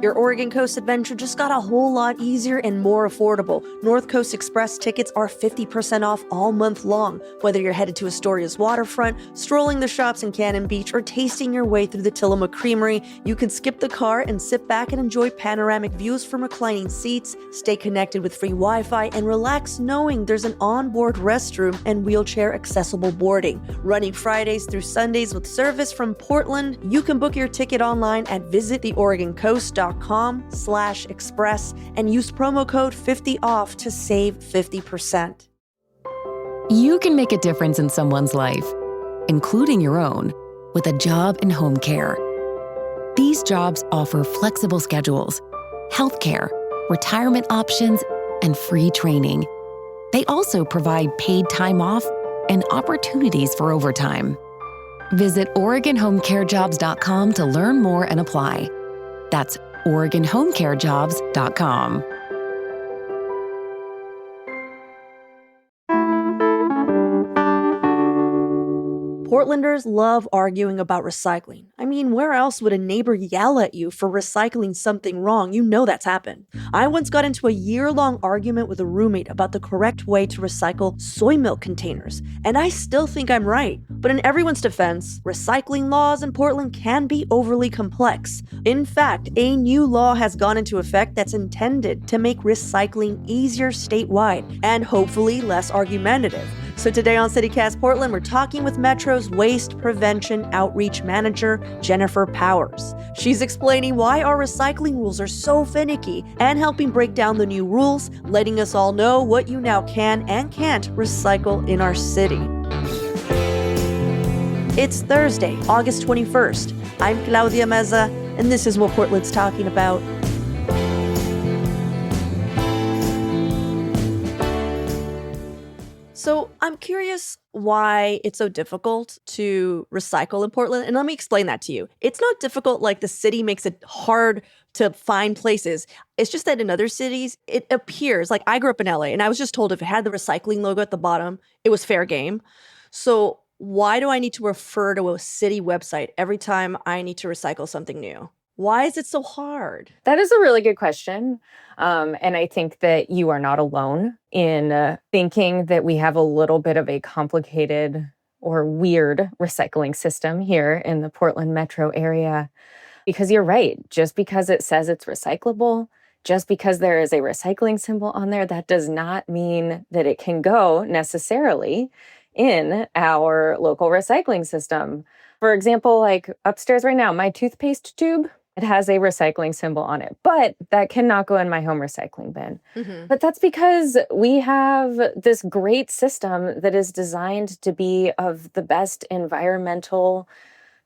Your Oregon Coast adventure just got a whole lot easier and more affordable. North Coast Express tickets are 50% off all month long. Whether you're headed to Astoria's waterfront, strolling the shops in Cannon Beach, or tasting your way through the Tillamook Creamery, you can skip the car and sit back and enjoy panoramic views from reclining seats, stay connected with free Wi-Fi, and relax knowing there's an onboard restroom and wheelchair-accessible boarding. Running Fridays through Sundays with service from Portland, you can book your ticket online at visittheoregoncoast.com/express and use promo code 50OFF to save 50%. You can make a difference in someone's life, including your own, with a job in home care. These jobs offer flexible schedules, healthcare, retirement options, and free training. They also provide paid time off and opportunities for overtime. Visit OregonHomeCareJobs.com to learn more and apply. That's OregonHomeCareJobs.com. Portlanders love arguing about recycling. I mean, where else would a neighbor yell at you for recycling something wrong? You know that's happened. I once got into a year-long argument with a roommate about the correct way to recycle soy milk containers, and I still think I'm right. But in everyone's defense, recycling laws in Portland can be overly complex. In fact, a new law has gone into effect that's intended to make recycling easier statewide and hopefully less argumentative. So today on CityCast Portland, we're talking with Metro's Waste Prevention Outreach Manager, Jennifer Powers. She's explaining why our recycling rules are so finicky and helping break down the new rules, letting us all know what you now can and can't recycle in our city. It's Thursday, August 21st. I'm Claudia Meza, and this is what Portland's talking about. So I'm curious why it's so difficult to recycle in Portland. And let me explain that to you. It's not difficult like the city makes it hard to find places. It's just that in other cities, it appears, like I grew up in LA and I was just told if it had the recycling logo at the bottom, it was fair game. So why do I need to refer to a city website every time I need to recycle something new? Why is it so hard? That is a really good question. And I think that you are not alone in thinking that we have a little bit of a complicated or weird recycling system here in the Portland metro area. Because you're right, just because it says it's recyclable, just because there is a recycling symbol on there, that does not mean that it can go necessarily in our local recycling system. For example, like upstairs right now, my toothpaste tube, it has a recycling symbol on it, but that cannot go in my home recycling bin. Mm-hmm. But that's because we have this great system that is designed to be of the best environmental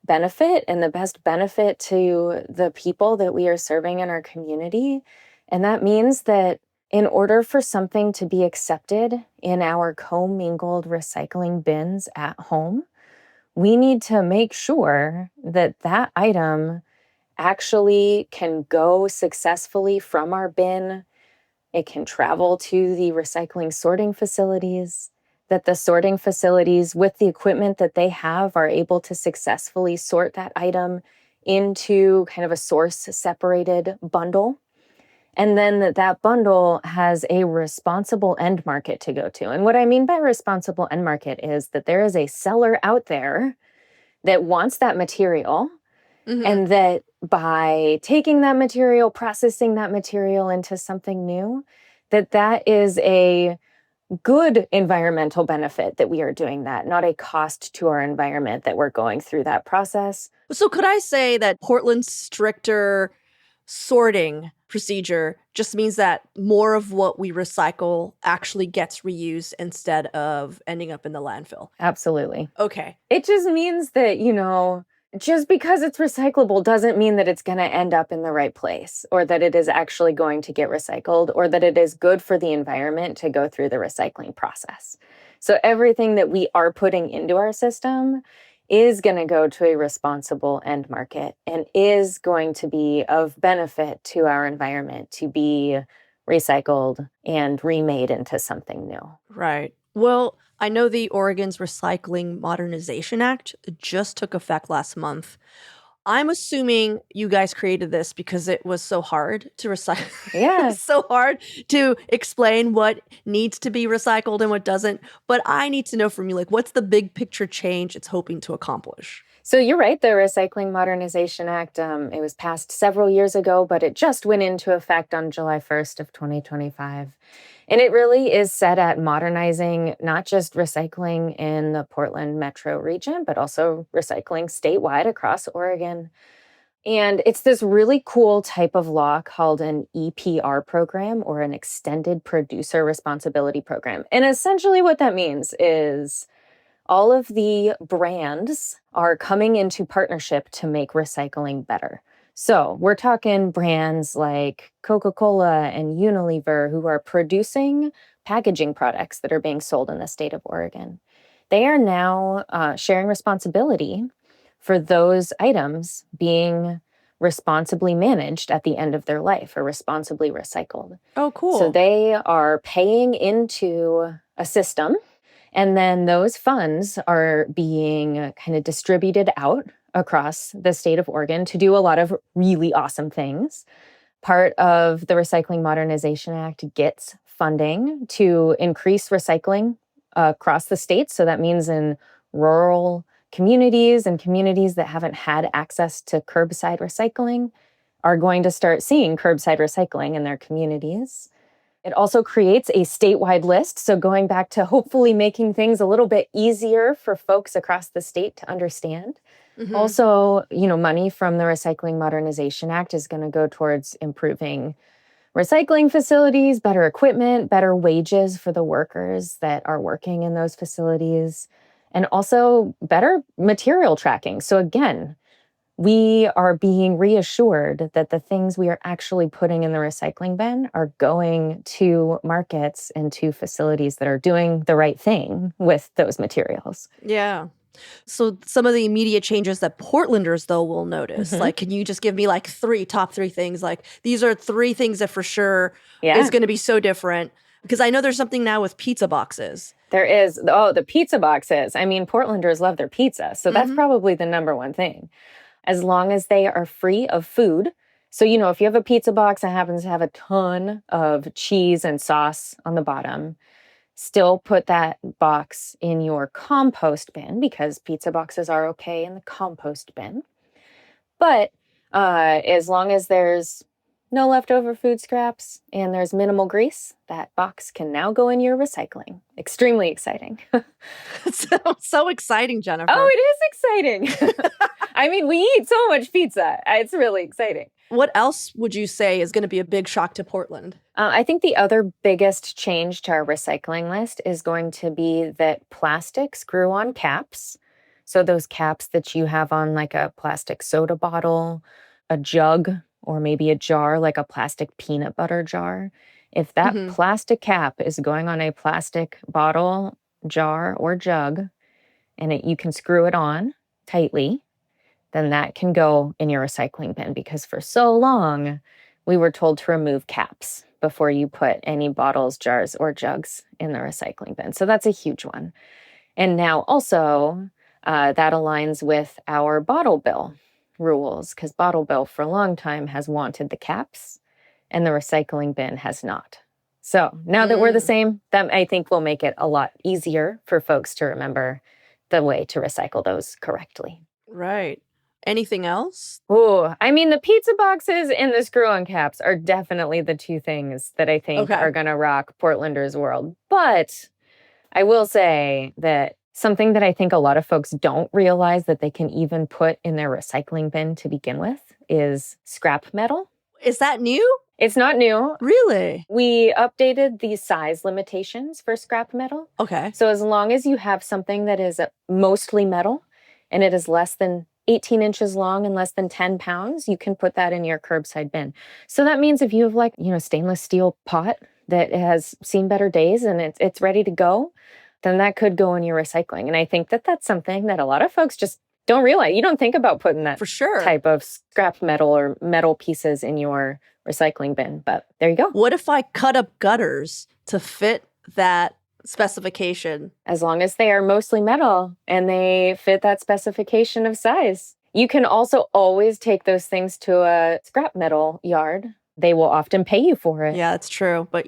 benefit and the best benefit to the people that we are serving in our community. And that means that in order for something to be accepted in our commingled recycling bins at home, we need to make sure that that item actually can go successfully from our bin. It can travel to the recycling sorting facilities, that the sorting facilities with the equipment that they have are able to successfully sort that item into kind of a source separated bundle. And then that bundle has a responsible end market to go to. And what I mean by responsible end market is that there is a seller out there that wants that material. Mm-hmm. And that by taking that material, processing that material into something new, that is a good environmental benefit that we are doing that, not a cost to our environment that we're going through that process. So could I say that Portland's stricter sorting procedure just means that more of what we recycle actually gets reused instead of ending up in the landfill? Absolutely. Okay. It just means that, just because it's recyclable doesn't mean that it's going to end up in the right place or that it is actually going to get recycled or that it is good for the environment to go through the recycling process. So everything that we are putting into our system is going to go to a responsible end market and is going to be of benefit to our environment to be recycled and remade into something new. Right. Well, I know the Oregon's Recycling Modernization Act just took effect last month. I'm assuming you guys created this because it was so hard to recycle. Yeah. So hard to explain what needs to be recycled and what doesn't. But I need to know from you, like, what's the big picture change it's hoping to accomplish? So you're right, the Recycling Modernization Act, it was passed several years ago, but it just went into effect on July 1st of 2025. And it really is set at modernizing not just recycling in the Portland metro region, but also recycling statewide across Oregon. And it's this really cool type of law called an EPR program, or an Extended Producer Responsibility Program. And essentially what that means is all of the brands are coming into partnership to make recycling better. So we're talking brands like Coca-Cola and Unilever, who are producing packaging products that are being sold in the state of Oregon. They are now sharing responsibility for those items being responsibly managed at the end of their life, or responsibly recycled. Oh, cool. So they are paying into a system, and then those funds are being kind of distributed out across the state of Oregon to do a lot of really awesome things. Part of the Recycling Modernization Act gets funding to increase recycling across the state. So that means in rural communities and communities that haven't had access to curbside recycling are going to start seeing curbside recycling in their communities. It also creates a statewide list. So going back to hopefully making things a little bit easier for folks across the state to understand. Mhm. Also, money from the Recycling Modernization Act is going to go towards improving recycling facilities, better equipment, better wages for the workers that are working in those facilities, and also better material tracking. So again, we are being reassured that the things we are actually putting in the recycling bin are going to markets and to facilities that are doing the right thing with those materials. Yeah. So some of the immediate changes that Portlanders, though, will notice, Mhm. like, can you just give me like top three things? Like, these are three things that for sure Yeah. is going to be so different. Because I know there's something now with pizza boxes. There is. Oh, the pizza boxes. I mean, Portlanders love their pizza. So that's Mhm. probably the number one thing. As long as they are free of food. So, if you have a pizza box that happens to have a ton of cheese and sauce on the bottom, still put that box in your compost bin, because pizza boxes are okay in the compost bin. But as long as there's no leftover food scraps and there's minimal grease, that box can now go in your recycling. Extremely exciting. So exciting, Jennifer. Oh, it is exciting. I mean, we eat so much pizza. It's really exciting. What else would you say is going to be a big shock to Portland? I think the other biggest change to our recycling list is going to be that plastic screw-on caps. So those caps that you have on like a plastic soda bottle, a jug, or maybe a jar, like a plastic peanut butter jar. If that Mhm. plastic cap is going on a plastic bottle, jar, or jug, and you can screw it on tightly, then that can go in your recycling bin, because for so long we were told to remove caps before you put any bottles, jars, or jugs in the recycling bin. So that's a huge one. And now also that aligns with our bottle bill rules, because bottle bill for a long time has wanted the caps and the recycling bin has not. So now that we're the same, that I think will make it a lot easier for folks to remember the way to recycle those correctly. Right. Anything else? Oh, I mean, the pizza boxes and the screw-on caps are definitely the two things that I think Okay. are going to rock Portlanders' world. But I will say that something that I think a lot of folks don't realize that they can even put in their recycling bin to begin with is scrap metal. Is that new? It's not new. Really? We updated the size limitations for scrap metal. Okay. So as long as you have something that is mostly metal and it is less than 18 inches long and less than 10 pounds, you can put that in your curbside bin. So that means if you have like, stainless steel pot that has seen better days and it's ready to go, then that could go in your recycling. And I think that that's something that a lot of folks just don't realize. You don't think about putting that For sure. type of scrap metal or metal pieces in your recycling bin, but there you go. What if I cut up gutters to fit that specification? As long as they are mostly metal and they fit that specification of size, You can also always take those things to a scrap metal yard. They will often pay you for it. Yeah, it's true. But,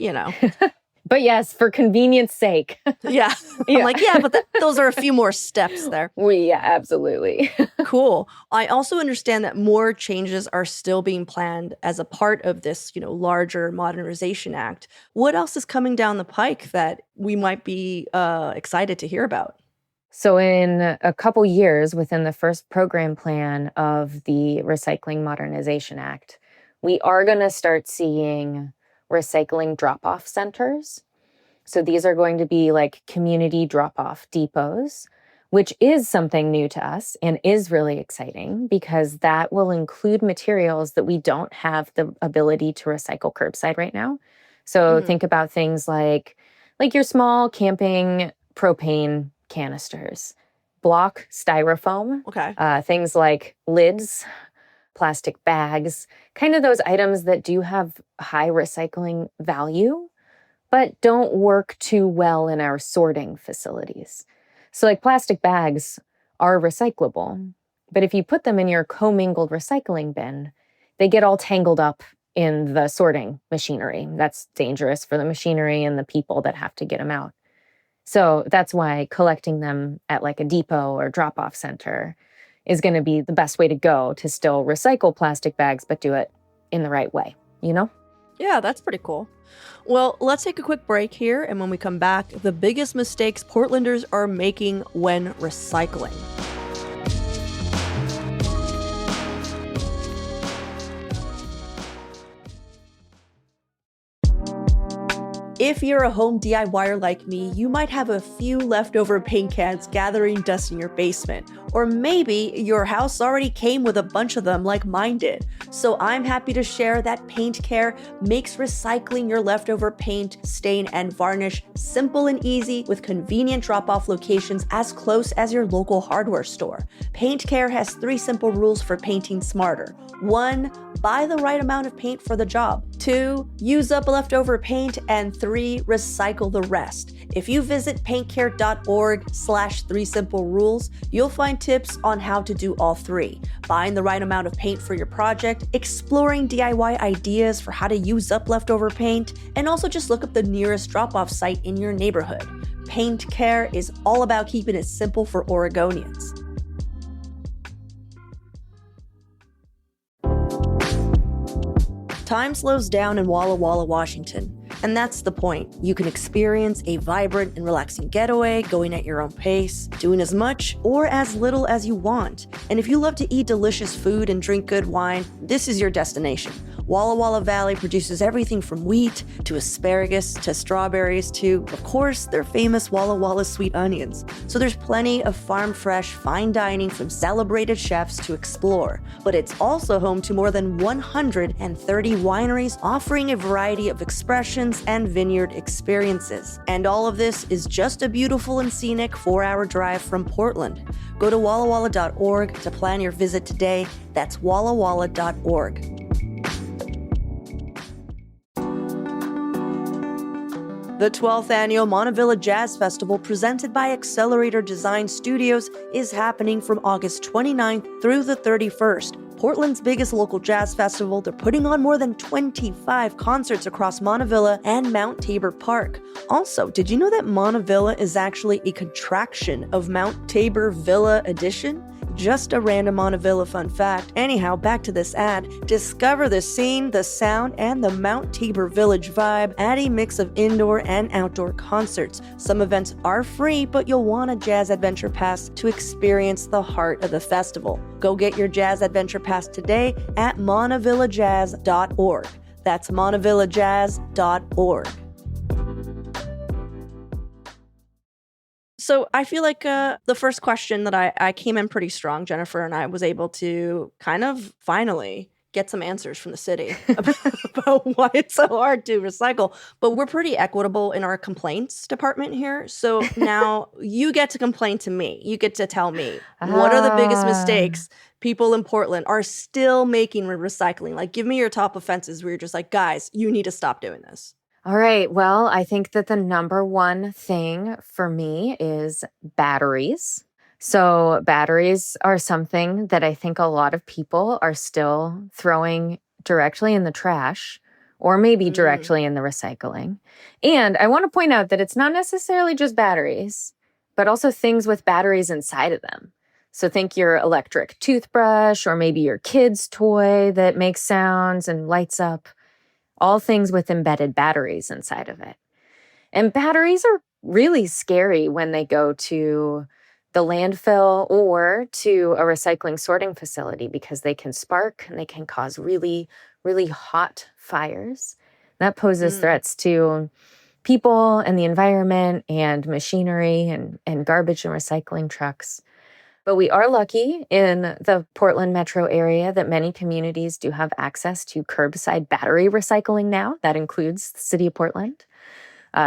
But yes, for convenience sake. yeah. I'm Yeah. like, yeah, but those are a few more steps there. Yeah, absolutely. Cool. I also understand that more changes are still being planned as a part of this, larger modernization act. What else is coming down the pike that we might be excited to hear about? So, in a couple years, within the first program plan of the Recycling Modernization Act, we are going to start seeing recycling drop off centers. So, these are going to be like community drop off depots, which is something new to us and is really exciting because that will include materials that we don't have the ability to recycle curbside right now. So, Mhm. think about things like your small camping propane canisters, block styrofoam, Okay. things like lids, plastic bags, kind of those items that do have high recycling value, but don't work too well in our sorting facilities. So, like plastic bags are recyclable, but if you put them in your commingled recycling bin, they get all tangled up in the sorting machinery. That's dangerous for the machinery and the people that have to get them out. So that's why collecting them at like a depot or drop off center is going to be the best way to go to still recycle plastic bags, but do it in the right way, you know? Yeah, that's pretty cool. Well, let's take a quick break here. And when we come back, the biggest mistakes Portlanders are making when recycling. If you're a home DIYer like me, you might have a few leftover paint cans gathering dust in your basement. Or maybe your house already came with a bunch of them like mine did. So I'm happy to share that Paint Care makes recycling your leftover paint, stain, and varnish simple and easy with convenient drop-off locations as close as your local hardware store. Paint Care has 3 simple rules for painting smarter. 1, buy the right amount of paint for the job. 2, use up leftover paint. And 3, recycle the rest. If you visit paintcare.org/3simplerules, you'll find tips on how to do all 3. Buying the right amount of paint for your project, exploring DIY ideas for how to use up leftover paint, and also just look up the nearest drop-off site in your neighborhood. Paint Care is all about keeping it simple for Oregonians. Time slows down in Walla Walla, Washington. And that's the point. You can experience a vibrant and relaxing getaway, going at your own pace, doing as much or as little as you want. And if you love to eat delicious food and drink good wine, this is your destination. Walla Walla Valley produces everything from wheat to asparagus to strawberries to, of course, their famous Walla Walla sweet onions. So there's plenty of farm-fresh, fine dining from celebrated chefs to explore. But it's also home to more than 130 wineries offering a variety of expressions and vineyard experiences. And all of this is just a beautiful and scenic 4-hour drive from Portland. Go to wallawalla.org to plan your visit today. That's wallawalla.org. The 12th annual Montevilla Jazz Festival, presented by Accelerator Design Studios, is happening from August 29th through the 31st. Portland's biggest local jazz festival, they're putting on more than 25 concerts across Montevilla and Mount Tabor Park. Also, did you know that Montevilla is actually a contraction of Mount Tabor Villa Edition? Just a random Montevilla fun fact. Anyhow, back to this ad. Discover the scene, the sound, and the Mount Tabor Village vibe at a mix of indoor and outdoor concerts. Some events are free, but you'll want a Jazz Adventure Pass to experience the heart of the festival. Go get your Jazz Adventure Pass today at montevillajazz.org. That's montevillajazz.org. So I feel like the first question that I came in pretty strong, Jennifer, and I was able to kind of finally get some answers from the city about why it's so hard to recycle. But we're pretty equitable in our complaints department here. So now you get to complain to me. You get to tell me what are the biggest mistakes people in Portland are still making with recycling. Like, give me your top offenses where you're just like, guys, you need to stop doing this. All right. Well, I think that the number one thing for me is batteries. So batteries are something that I think a lot of people are still throwing directly in the trash or maybe Mm. directly in the recycling. And I want to point out that it's not necessarily just batteries, but also things with batteries inside of them. So think your electric toothbrush or maybe your kid's toy that makes sounds and lights up, all things with embedded batteries inside of it. And batteries are really scary when they go to the landfill or to a recycling sorting facility because they can spark and they can cause really, really hot fires. That poses Mm. threats to people and the environment and machinery and garbage and recycling trucks. But we are lucky in the Portland metro area that many communities do have access to curbside battery recycling now. That includes the city of Portland.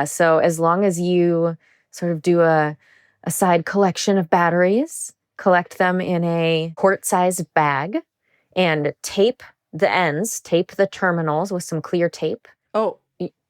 So as long as you sort of do a side collection of batteries, collect them in a quart-sized bag, and tape the ends, tape the terminals with some clear tape. Oh,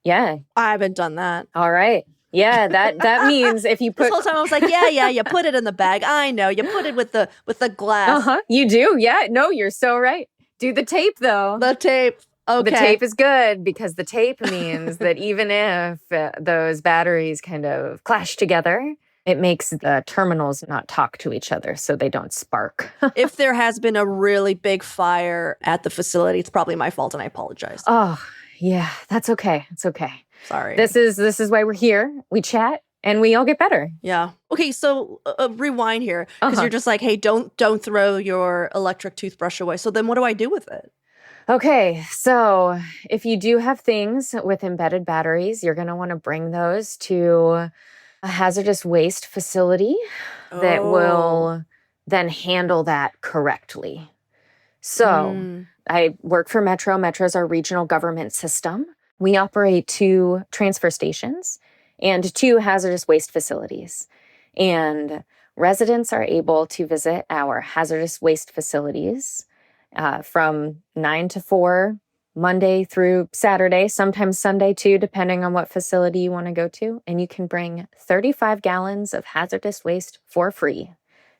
Yeah. I haven't done that. All right. Yeah, that means if you This put whole time I was like, yeah, you put it in the bag. I know. You put it with the glass. Uh-huh. You do. Yeah. No, you're so right. Do the tape though. The tape. Okay. The tape is good because the tape means that even if those batteries kind of clash together, it makes the terminals not talk to each other so they don't spark. If there has been a really big fire at the facility, it's probably my fault and I apologize. Oh, yeah, that's okay. It's okay. Sorry. This is why we're here. We chat and we all get better. Yeah. Okay, so rewind here because Uh-huh. you're just like, hey, don't throw your electric toothbrush away. So then what do I do with it? Okay, so if you do have things with embedded batteries, you're going to want to bring those to a hazardous waste facility that Oh. will then handle that correctly. So Mm. I work for Metro. Metro is our regional government system. We operate 2 transfer stations and 2 hazardous waste facilities. And residents are able to visit our hazardous waste facilities from 9 to 4, Monday through Saturday, sometimes Sunday too, depending on what facility you want to go to. And you can bring 35 gallons of hazardous waste for free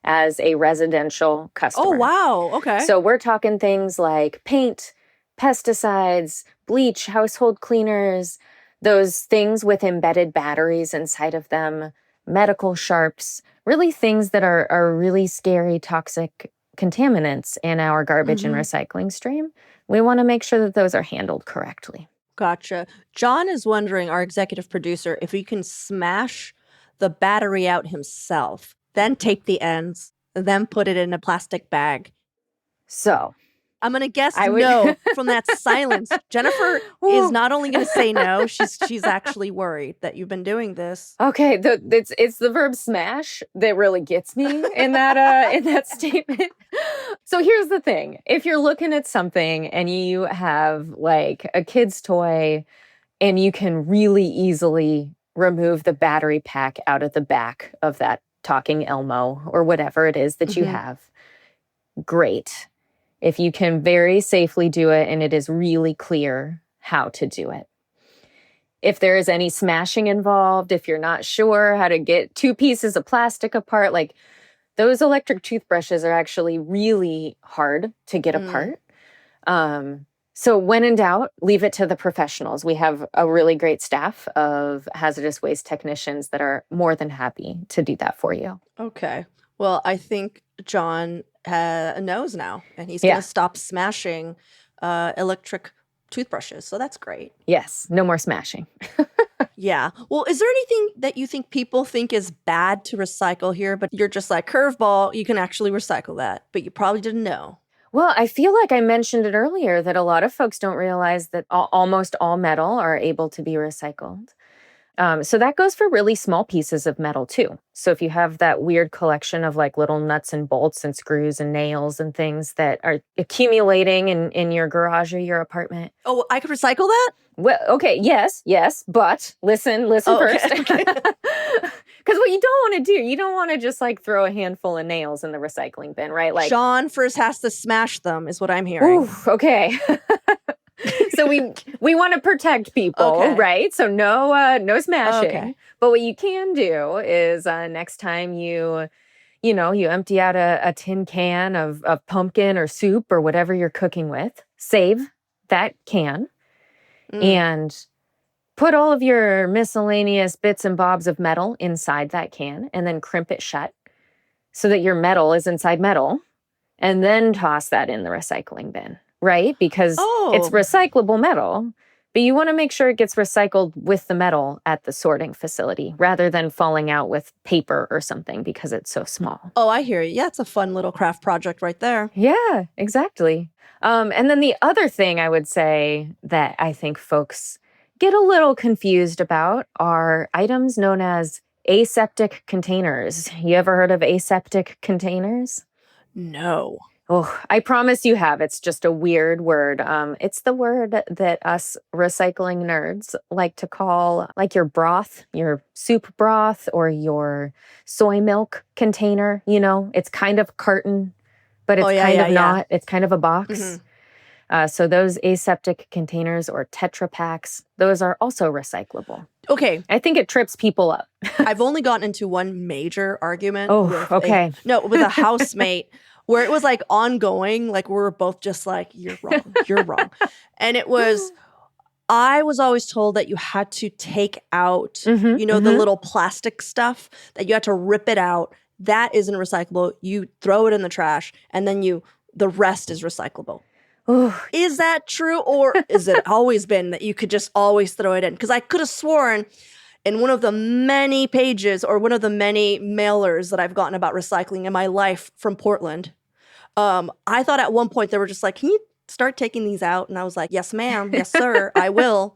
as a residential customer. Oh, wow. Okay. So we're talking things like paint, pesticides, bleach, household cleaners, those things with embedded batteries inside of them, medical sharps, really things that are really scary, toxic contaminants in our garbage and recycling stream. We want to make sure that those are handled correctly. Gotcha. John is wondering, our executive producer, if he can smash the battery out himself, then tape the ends, then put it in a plastic bag. So I'm going to guess I would- no from that silence. Jennifer is Ooh. not only going to say no, she's actually worried that you've been doing this. Okay, it's the verb smash that really gets me in that statement. So here's the thing. If you're looking at something and you have like a kid's toy and you can really easily remove the battery pack out of the back of that talking Elmo or whatever it is that you have, great. If you can very safely do it and it is really clear how to do it. If there is any smashing involved, if you're not sure how to get 2 pieces of plastic apart, like those electric toothbrushes are actually really hard to get apart. So when in doubt, leave it to the professionals. We have a really great staff of hazardous waste technicians that are more than happy to do that for you. Okay. Well, I think John knows now, and he's going to stop smashing electric toothbrushes. So that's great. Yes, no more smashing. Yeah. Well, is there anything that you think people think is bad to recycle here, but you're just like, curveball, you can actually recycle that, but you probably didn't know? Well, I feel like I mentioned it earlier that a lot of folks don't realize that almost all metal are able to be recycled. So that goes for really small pieces of metal too. So if you have that weird collection of like little nuts and bolts and screws and nails and things that are accumulating in your garage or your apartment. Oh, I could recycle that? Well, okay, yes, but listen first. Okay. Because what you don't want to do, you don't want to just like throw a handful of nails in the recycling bin, right? Like John first has to smash them, is what I'm hearing. Ooh, okay. So we want to protect people, right? So no smashing. Okay. But what you can do is next time you you empty out a tin can of pumpkin or soup or whatever you're cooking with, save that can and put all of your miscellaneous bits and bobs of metal inside that can and then crimp it shut so that your metal is inside metal, and then toss that in the recycling bin, right? Because it's recyclable metal, but you want to make sure it gets recycled with the metal at the sorting facility rather than falling out with paper or something because it's so small. Oh, I hear you. Yeah, it's a fun little craft project right there. Yeah, exactly. And then the other thing I would say that I think folks get a little confused about are items known as aseptic containers. You ever heard of aseptic containers? No. Oh, I promise you have. It's just a weird word. It's the word that us recycling nerds like to call like your broth, your soup broth, or your soy milk container. It's kind of carton, but it's kind of not. It's kind of a box. So those aseptic containers or Tetra Paks, those are also recyclable. Okay. I think it trips people up. I've only gotten into one major argument with a housemate where it was like ongoing, like we were both just like, you're wrong. And it was, I was always told that you had to take out, the little plastic stuff, that you had to rip it out. That isn't recyclable. You throw it in the trash and then the rest is recyclable. Is that true? Or is it always been that you could just always throw it in? Because I could have sworn in one of the many pages or one of the many mailers that I've gotten about recycling in my life from Portland, I thought at one point they were just like, can you start taking these out? And I was like, yes, ma'am. Yes, sir. I will.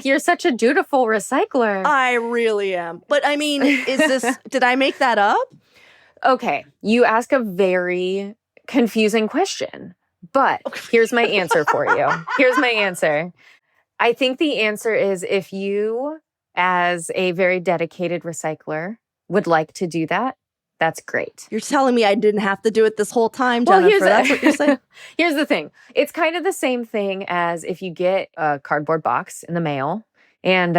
You're such a dutiful recycler. I really am. But I mean, did I make that up? Okay. You ask a very confusing question. But here's my answer for you. Here's my answer. I think the answer is if you, as a very dedicated recycler, would like to do that, that's great. You're telling me I didn't have to do it this whole time, Jennifer. That's what you're saying? Here's the thing. It's kind of the same thing as if you get a cardboard box in the mail and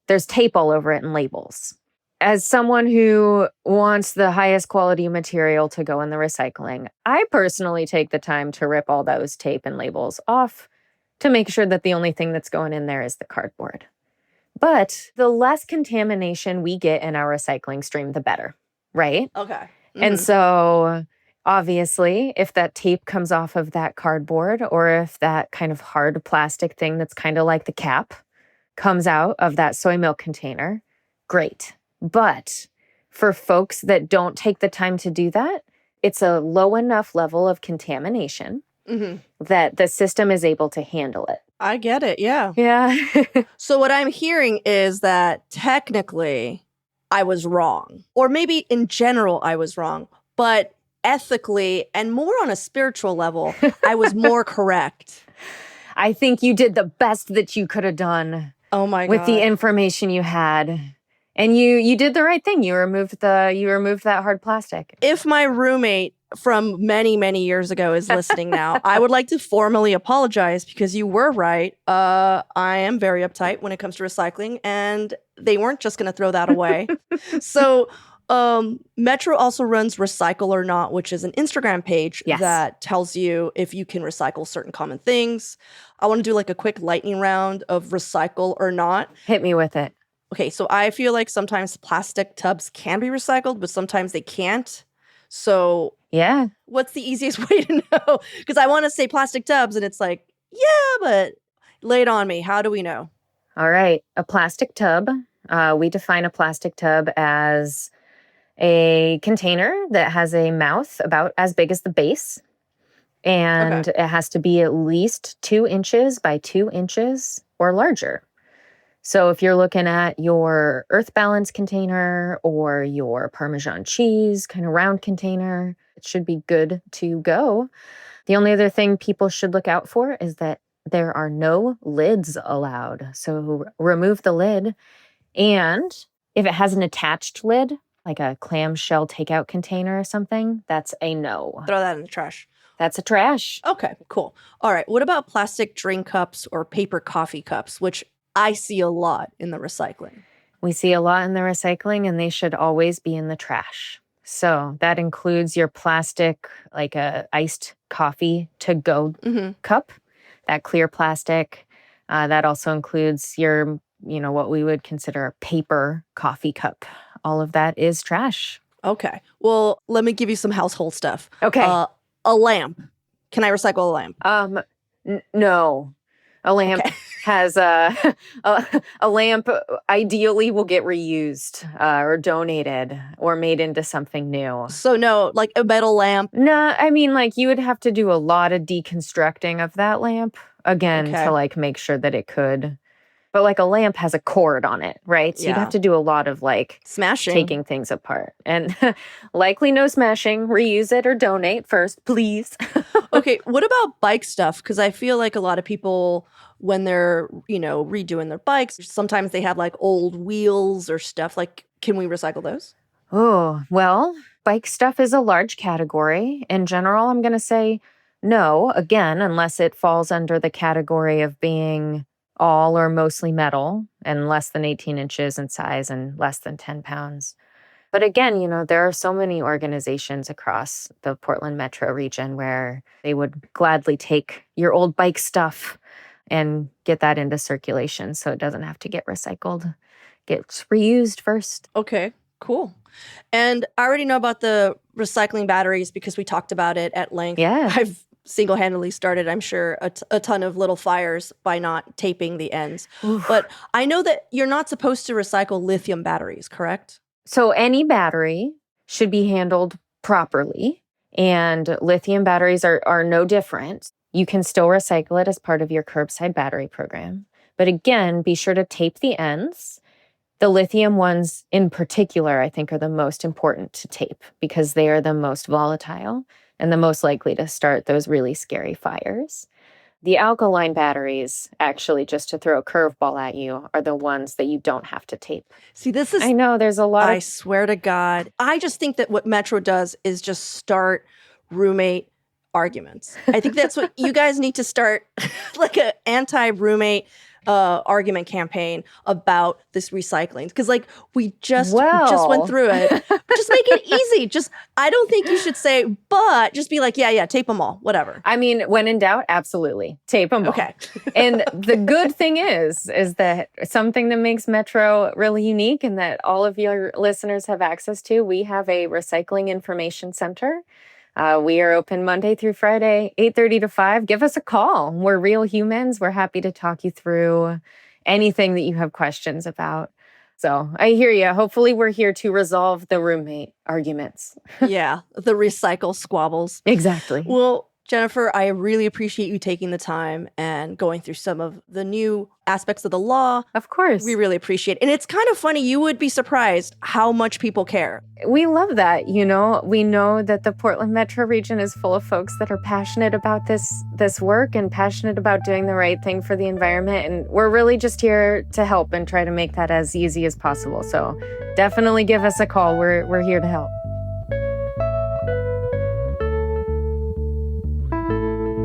there's tape all over it and labels. As someone who wants the highest quality material to go in the recycling, I personally take the time to rip all those tape and labels off to make sure that the only thing that's going in there is the cardboard. But the less contamination we get in our recycling stream, the better, right? Okay. Mm-hmm. And so obviously, if that tape comes off of that cardboard or if that kind of hard plastic thing that's kind of like the cap comes out of that soy milk container, great. But for folks that don't take the time to do that, it's a low enough level of contamination that the system is able to handle it. I get it. Yeah. Yeah. So what I'm hearing is that technically I was wrong, or maybe in general I was wrong, but ethically and more on a spiritual level, I was more correct. I think you did the best that you could have done. Oh my God. With the information you had. And you did the right thing. You removed that hard plastic. If my roommate from many, many years ago is listening now, I would like to formally apologize because you were right. I am very uptight when it comes to recycling, and they weren't just going to throw that away. So Metro also runs Recycle or Not, which is an Instagram page that tells you if you can recycle certain common things. I want to do like a quick lightning round of Recycle or Not. Hit me with it. Okay, so I feel like sometimes plastic tubs can be recycled, but sometimes they can't. So yeah, what's the easiest way to know? Because I want to say plastic tubs, and it's like, yeah, but lay it on me. How do we know? All right, a plastic tub. We define a plastic tub as a container that has a mouth about as big as the base. And it has to be at least 2 inches by 2 inches or larger. So if you're looking at your Earth Balance container or your Parmesan cheese kind of round container, it should be good to go. The only other thing people should look out for is that there are no lids allowed. So remove the lid. And if it has an attached lid, like a clamshell takeout container or something, that's a no. Throw that in the trash. That's a trash. Okay, cool. All right. What about plastic drink cups or paper coffee cups, which I see a lot in the recycling? We see a lot in the recycling, and they should always be in the trash. So that includes your plastic, like a iced coffee to-go Mm-hmm. cup, that clear plastic. That also includes your, what we would consider a paper coffee cup. All of that is trash. Okay. Well, let me give you some household stuff. Okay. A lamp. Can I recycle a lamp? No. A lamp Okay. has a lamp ideally will get reused or donated or made into something new. So no, like a metal lamp. No, I mean, like you would have to do a lot of deconstructing of that lamp again Okay. to like make sure that it could. But like a lamp has a cord on it, right? So you'd Yeah. have to do a lot of like Smashing. taking things apart. And likely no smashing. Reuse it or donate first, please. Okay, what about bike stuff? Because I feel like a lot of people, when they're, redoing their bikes, sometimes they have like old wheels or stuff. Like, can we recycle those? Oh, well, bike stuff is a large category. In general, I'm going to say no, again, unless it falls under the category of being all or mostly metal and less than 18 inches in size and less than 10 pounds. But again, there are so many organizations across the Portland metro region where they would gladly take your old bike stuff and get that into circulation so it doesn't have to get recycled. Gets reused first. Okay, cool. And I already know about the recycling batteries because we talked about it at length. Yeah. I've single-handedly started, I'm sure, a ton of little fires by not taping the ends. Oof. But I know that you're not supposed to recycle lithium batteries, correct? So any battery should be handled properly, and lithium batteries are no different. You can still recycle it as part of your curbside battery program. But again, be sure to tape the ends. The lithium ones in particular, I think, are the most important to tape because they are the most volatile and the most likely to start those really scary fires. The alkaline batteries, actually, just to throw a curveball at you, are the ones that you don't have to tape. See, this is... I know there's a lot I swear to God. I just think that what Metro does is just start roommate arguments. I think that's what you guys need to start, like an anti-roommate argument campaign about this recycling. Because like we just went through it. Just make it easy. I don't think you should say, but just be like, yeah, tape them all, whatever. I mean, when in doubt, absolutely. Tape them all. Okay. And the good thing is that something that makes Metro really unique and that all of your listeners have access to, we have a recycling information center. We are open Monday through Friday, 8:30 to 5. Give us a call. We're real humans. We're happy to talk you through anything that you have questions about. So I hear you. Hopefully we're here to resolve the roommate arguments. Yeah, the recycle squabbles. Exactly. Well, Jennifer, I really appreciate you taking the time and going through some of the new aspects of the law. Of course. We really appreciate it. And it's kind of funny. You would be surprised how much people care. We love that. We know that the Portland metro region is full of folks that are passionate about this work and passionate about doing the right thing for the environment. And we're really just here to help and try to make that as easy as possible. So definitely give us a call. We're here to help.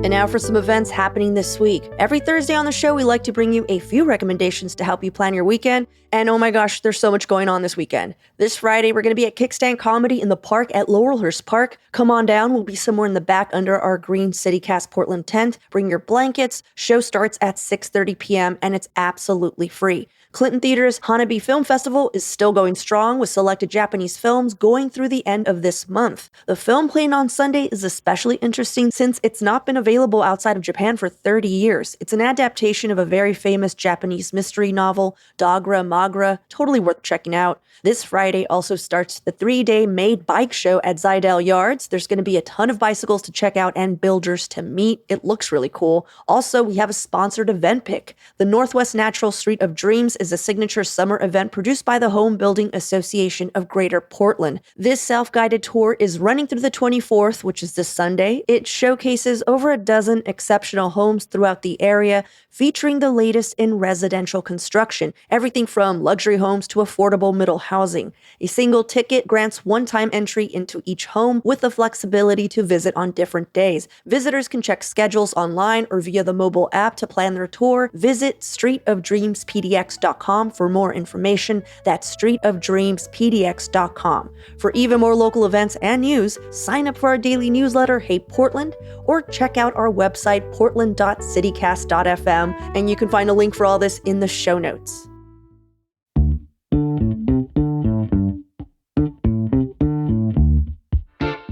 And now for some events happening this week. Every Thursday on the show, we like to bring you a few recommendations to help you plan your weekend. And oh my gosh, there's so much going on this weekend. This Friday, we're going to be at Kickstand Comedy in the park at Laurelhurst Park. Come on down. We'll be somewhere in the back under our green CityCast Portland tent. Bring your blankets. Show starts at 6:30 p.m. and it's absolutely free. Clinton Theater's Hanabi Film Festival is still going strong with selected Japanese films going through the end of this month. The film playing on Sunday is especially interesting since it's not been available outside of Japan for 30 years. It's an adaptation of a very famous Japanese mystery novel, Dagra Magra, totally worth checking out. This Friday also starts the 3-day Made Bike Show at Zidell Yards. There's going to be a ton of bicycles to check out and builders to meet. It looks really cool. Also, we have a sponsored event pick. The Northwest Natural Street of Dreams is a signature summer event produced by the Home Building Association of Greater Portland. This self-guided tour is running through the 24th, which is this Sunday. It showcases over a dozen exceptional homes throughout the area, featuring the latest in residential construction, everything from luxury homes to affordable middle housing. A single ticket grants one-time entry into each home with the flexibility to visit on different days. Visitors can check schedules online or via the mobile app to plan their tour. Visit streetofdreamspdx.com streetofdreamspdx.com for more information. That's streetofdreamspdx.com. For even more local events and news, sign up for our daily newsletter, Hey Portland, or check out our website, portland.citycast.fm, and you can find a link for all this in the show notes.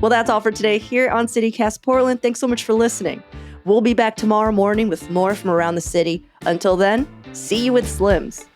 Well, that's all for today here on CityCast Portland. Thanks so much for listening. We'll be back tomorrow morning with more from around the city. Until then, see you with Slims.